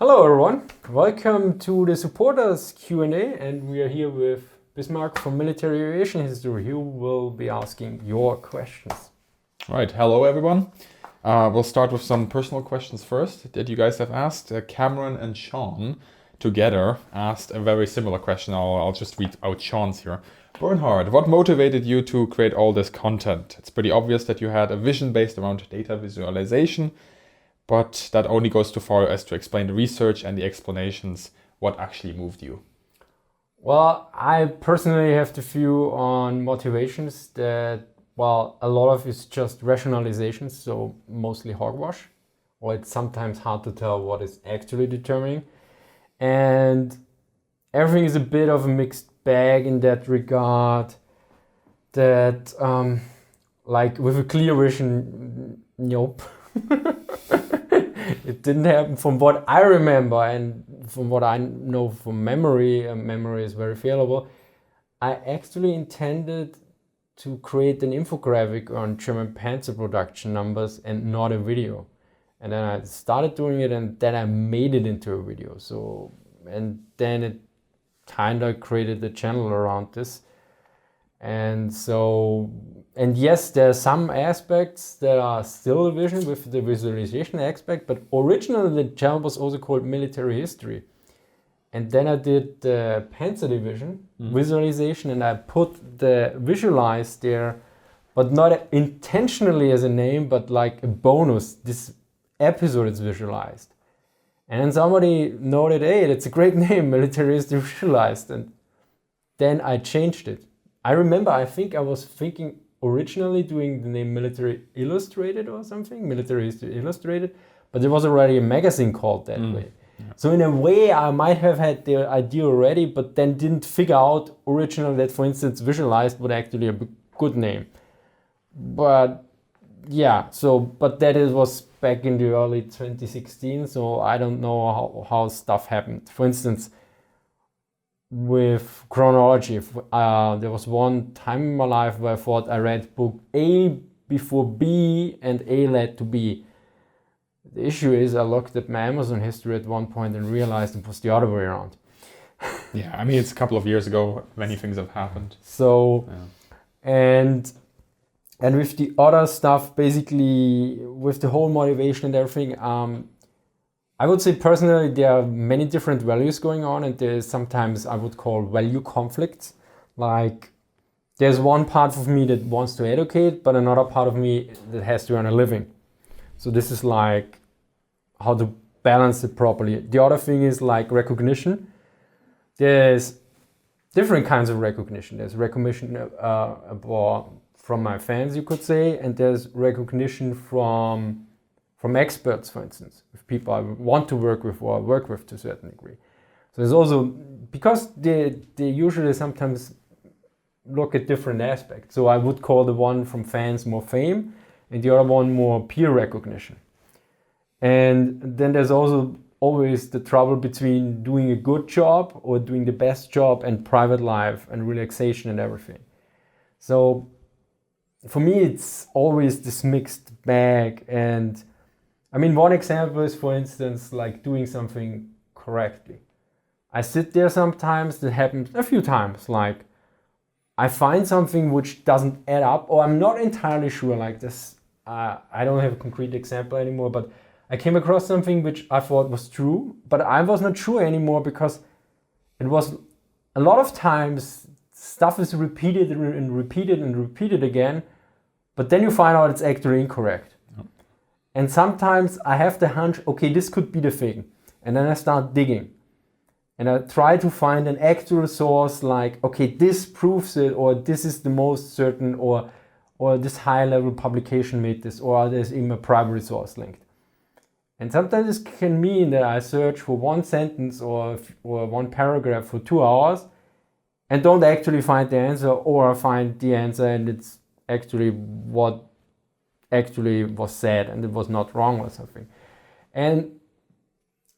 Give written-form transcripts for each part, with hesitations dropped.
Hello everyone, welcome to the supporters Q&A, and we are here with Bernhard from Military Aviation History, who will be asking your questions. Right, hello everyone. We'll start with some personal questions first that you guys have asked. Cameron and Sean together asked a very similar question. I'll just read out Sean's here. Bernhard, what motivated you to create all this content? It's pretty obvious that you had a vision based around data visualization, but that only goes too far as to explain the research and the explanations. What actually moved you? Well, I personally have the view on motivations that, well, a lot of it's just rationalizations, so mostly hogwash, or it's sometimes hard to tell what is actually determining. And everything is a bit of a mixed bag in that regard, that like with a clear vision, nope. It didn't happen from what I remember, and from what I know from memory, memory is very fallible. I actually intended to create an infographic on German Panzer production numbers and not a video. And then I started doing it, and then I made it into a video. So, and then it kind of created a channel around this. And so, and yes, there are some aspects that are still a vision with the visualization aspect, but originally the channel was also called Military History. And then I did the Panzer Division visualization, and I put the visualize there, but not intentionally as a name, but like a bonus. This episode is visualized. And then somebody noted, hey, that's a great name, Military History Visualized. And then I changed it. I remember, I think I was thinking originally doing the name Military Illustrated or something, Military History Illustrated, but there was already a magazine called that way. Yeah. So in a way, I might have had the idea already, but then didn't figure out originally that, for instance, Visualized would actually be a good name. But yeah, so, but that was back in the early 2016, so I don't know how stuff happened. For instance, with chronology, there was one time in my life where I thought I read book A before B and A led to B. The issue is I looked at my Amazon history at one point and realized it was the other way around. Yeah, I mean, it's a couple of years ago, many things have happened. So, yeah. And with the other stuff, basically with the whole motivation and everything, I would say personally there are many different values going on, and there's sometimes I would call value conflicts. Like there's one part of me that wants to educate, but another part of me that has to earn a living. So this is like how to balance it properly. The other thing is like recognition. There's different kinds of recognition. There's recognition from my fans, you could say, and there's recognition from experts, for instance, with people I want to work with or work with to a certain degree. So there's also, because they usually sometimes look at different aspects. So I would call the one from fans more fame and the other one more peer recognition. And then there's also always the trouble between doing a good job or doing the best job and private life and relaxation and everything. So for me, it's always this mixed bag. And I mean, one example is, for instance, like doing something correctly. I sit there sometimes, that happens a few times, like I find something which doesn't add up, or I'm not entirely sure, like this, I don't have a concrete example anymore, but I came across something which I thought was true, but I was not sure anymore because it was a lot of times stuff is repeated and repeated and repeated again, but then you find out it's actually incorrect. And sometimes I have the hunch, okay, this could be the thing. And then I start digging. And I try to find an actual source like, okay, this proves it, or this is the most certain, or this high-level publication made this, or there's even a primary source linked. And sometimes this can mean that I search for one sentence or one paragraph for 2 hours and don't actually find the answer, or I find the answer and it's actually what actually was said and it was not wrong or something. And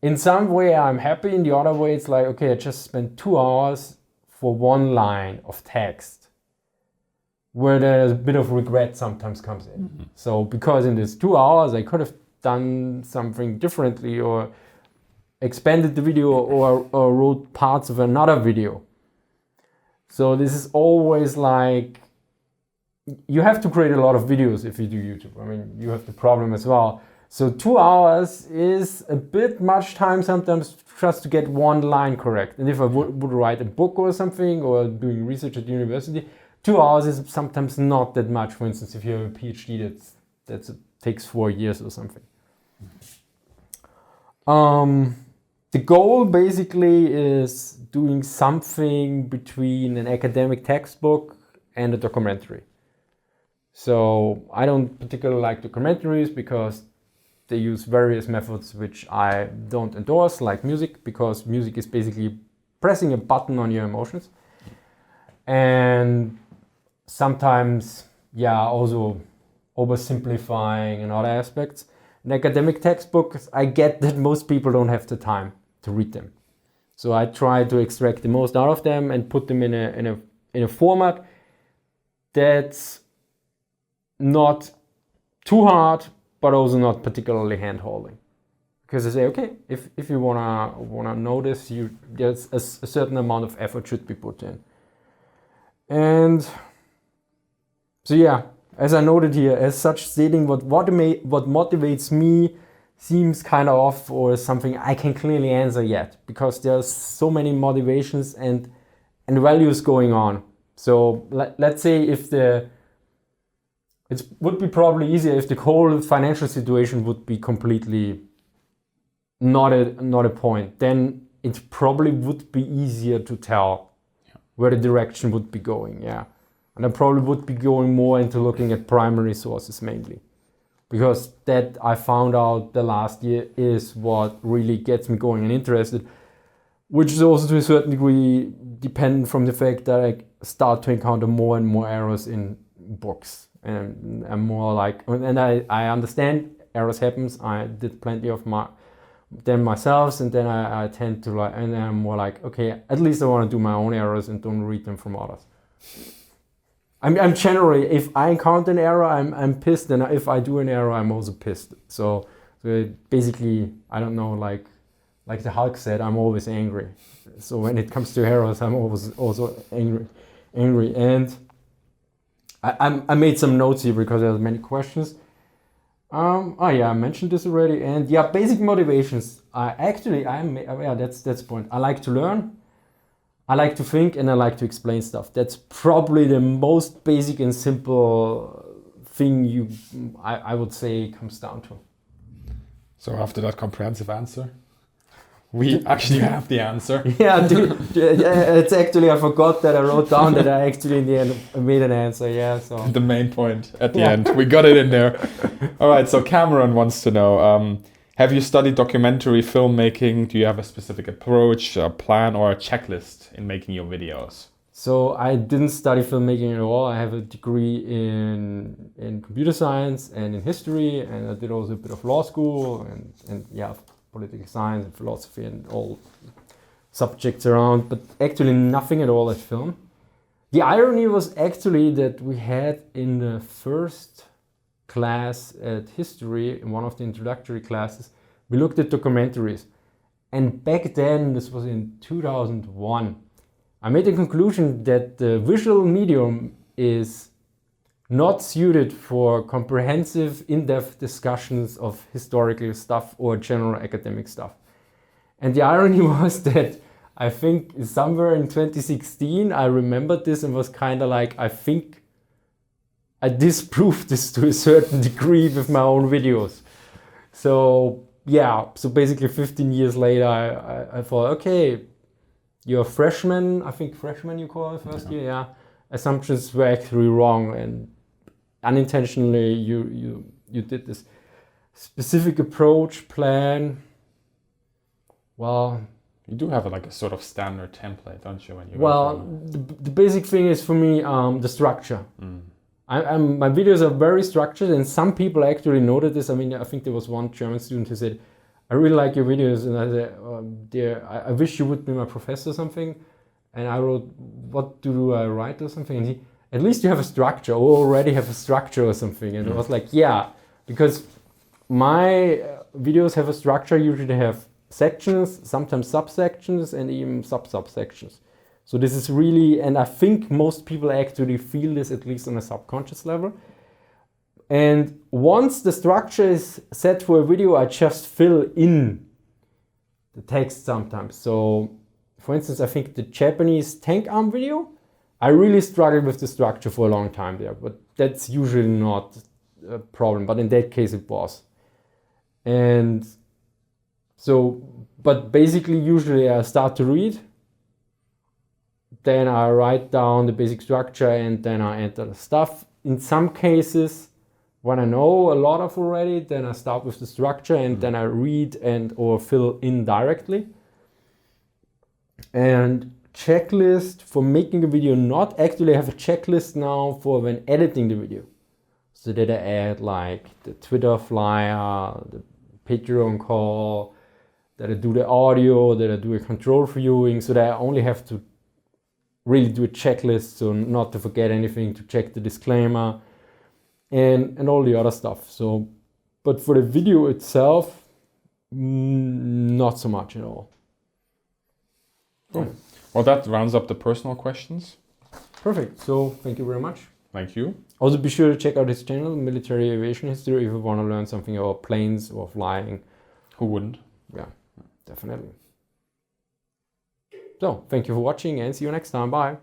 in some way I'm happy, in the other way it's like, okay, I just spent 2 hours for one line of text where there's a bit of regret sometimes comes in. Mm-hmm. So because in these 2 hours I could have done something differently, or expanded the video or wrote parts of another video. So this is always like, you have to create a lot of videos if you do YouTube. I mean, you have the problem as well. So 2 hours is a bit much time sometimes just to get one line correct. And if I would write a book or something, or doing research at university, 2 hours is sometimes not that much. For instance, if you have a PhD that takes 4 years or something. The goal basically is doing something between an academic textbook and a documentary. So I don't particularly like documentaries because they use various methods which I don't endorse, like music, because music is basically pressing a button on your emotions. And sometimes, also oversimplifying in other aspects. In academic textbooks, I get that most people don't have the time to read them. So I try to extract the most out of them and put them in a format that's not too hard, but also not particularly hand-holding. Because I say, okay, if you wanna know this, there's a certain amount of effort should be put in. And so as I noted here, as such, stating what motivates me seems kind of off or something I can clearly answer yet, because there's so many motivations and values going on. So let's say it would be probably easier if the whole financial situation would be completely not a point. Then it probably would be easier to tell where the direction would be going. And I probably would be going more into looking at primary sources mainly, because that I found out the last year is what really gets me going and interested, which is also to a certain degree dependent from the fact that I start to encounter more and more errors in books. And I'm more like, and I understand errors happens. I did plenty of them myself, and then I tend to like, and I'm more like, okay, at least I want to do my own errors and don't read them from others. I'm generally, if I encounter an error, I'm pissed, and if I do an error, I'm also pissed. So basically, I don't know, like the Hulk said, I'm always angry. So when it comes to errors, I'm always also angry, and I made some notes here because there's many questions. I mentioned this already, and basic motivations. That's the point. I like to learn, I like to think, and I like to explain stuff. That's probably the most basic and simple thing I would say comes down to. So after that comprehensive answer, we actually have the answer. It's actually, I forgot that I wrote down that I actually in the end made an answer. So the main point at the end, we got it in there. All right, so Cameron wants to know, have you studied documentary filmmaking? Do you have a specific approach, a plan, or a checklist in making your videos? So I didn't study filmmaking at all. I have a degree in computer science and in history, and I did also a bit of law school and political science and philosophy and all subjects around, but actually nothing at all at film. The irony was actually that we had in the first class at history, in one of the introductory classes, we looked at documentaries. And back then, this was in 2001, I made the conclusion that the visual medium is not suited for comprehensive, in-depth discussions of historical stuff or general academic stuff. And the irony was that I think somewhere in 2016, I remembered this and was kind of like, I think I disproved this to a certain degree with my own videos. So basically 15 years later, I thought, okay, you're a freshman, I think freshman you call it first year, assumptions were actually wrong, and unintentionally you did this specific approach plan. Well, you do have a sort of standard template, don't you? The basic thing is for me the structure. My videos are very structured, and some people actually noted this. I mean, I think there was one German student who said, I really like your videos, and I said, I wish you would be my professor or something. And I wrote, what do I write or something? And he, at least you have a structure, or already have a structure or something. And I was like, because my videos have a structure. Usually they have sections, sometimes subsections, and even sub-subsections. So this is really, and I think most people actually feel this at least on a subconscious level. And once the structure is set for a video, I just fill in the text sometimes. So for instance, I think the Japanese tank arm video, I really struggled with the structure for a long time there, but that's usually not a problem. But in that case it was. And so, but basically usually I start to read, then I write down the basic structure, and then I enter the stuff. In some cases, when I know a lot of already, then I start with the structure, and then I read and or fill in directly. And checklist for making a video, not actually have a checklist now for when editing the video. So that I add like the Twitter flyer, the Patreon call, that I do the audio, that I do a control viewing, so that I only have to really do a checklist, so not to forget anything, to check the disclaimer and all the other stuff. So, but for the video itself, not so much at all. Cool. Yeah. Well, that rounds up the personal questions. Perfect. So thank you very much. Thank you. Also be sure to check out his channel, Military Aviation History, if you want to learn something about planes or flying. Who wouldn't? Yeah, definitely. So thank you for watching, and see you next time. Bye.